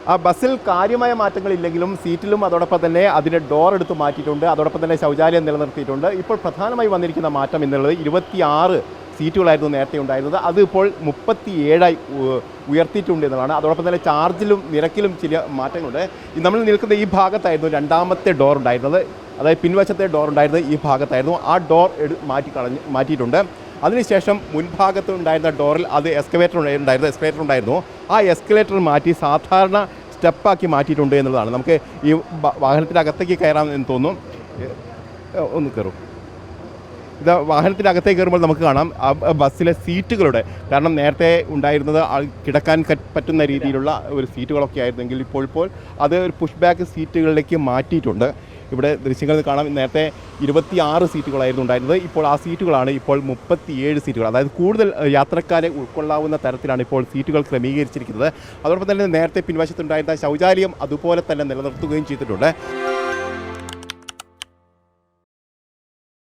ആ ബസ്സിൽ കാര്യമായ മാറ്റങ്ങളില്ലെങ്കിലും സീറ്റിലും അതോടൊപ്പം തന്നെ അതിൻ്റെ ഡോർ എടുത്ത് മാറ്റിയിട്ടുണ്ട്. അതോടൊപ്പം തന്നെ ശൗചാലയം നിലനിർത്തിയിട്ടുണ്ട്. ഇപ്പോൾ പ്രധാനമായി വന്നിരിക്കുന്ന മാറ്റം എന്നുള്ളത് 26 സീറ്റുകളായിരുന്നു നേരത്തെ ഉണ്ടായിരുന്നത്. അത് ഇപ്പോൾ 37 ഉയർത്തിയിട്ടുണ്ട് എന്നതാണ്. അതോടൊപ്പം തന്നെ ചാർജിലും നിരക്കിലും ചില മാറ്റങ്ങളുണ്ട്. നമ്മൾ നിൽക്കുന്ന ഈ ഭാഗത്തായിരുന്നു രണ്ടാമത്തെ ഡോർ ഉണ്ടായിരുന്നത്. അതായത് പിൻവശത്തെ ഡോർ ഉണ്ടായിരുന്നത് ഈ ഭാഗത്തായിരുന്നു. ആ ഡോർ മാറ്റിയിട്ടുണ്ട്. അതിനുശേഷം മുൻഭാഗത്ത് ഉണ്ടായിരുന്ന ഡോറിൽ അത് എസ്കലേറ്റർ ഉണ്ടായിരുന്നു. ആ എസ്കലേറ്റർ മാറ്റി സാധാരണ സ്റ്റെപ്പാക്കി മാറ്റിയിട്ടുണ്ട് എന്നുള്ളതാണ്. നമുക്ക് ഈ വാഹനത്തിൻ്റെ അകത്തേക്ക് കയറാമെന്ന് തോന്നും. ഒന്ന് കയറും. ഇത് വാഹനത്തിൻ്റെ അകത്തേക്ക് കയറുമ്പോൾ നമുക്ക് കാണാം ബസ്സിലെ സീറ്റുകളുടെ, കാരണം നേരത്തെ ഉണ്ടായിരുന്നത് കിടക്കാൻ പറ്റുന്ന രീതിയിലുള്ള ഒരു സീറ്റുകളൊക്കെ ആയിരുന്നെങ്കിൽ ഇപ്പോൾ അത് ഒരു പുഷ് ബാക്ക് സീറ്റുകളിലേക്ക് മാറ്റിയിട്ടുണ്ട്. ഇവിടെ ദൃശ്യങ്ങൾ കാണാം. നേരത്തെ 26 സീറ്റുകളായിരുന്നു ഉണ്ടായിരുന്നത്. ഇപ്പോൾ ആ സീറ്റുകളാണ് ഇപ്പോൾ 37 സീറ്റുകൾ. അതായത് കൂടുതൽ യാത്രക്കാരെ ഉൾക്കൊള്ളാവുന്ന തരത്തിലാണ് ഇപ്പോൾ സീറ്റുകൾ ക്രമീകരിച്ചിരിക്കുന്നത്. അതോടൊപ്പം തന്നെ നേരത്തെ പിൻവശത്തുണ്ടായിരുന്ന ശൗചാലയം അതുപോലെ തന്നെ നിലനിർത്തുകയും ചെയ്തിട്ടുണ്ട്.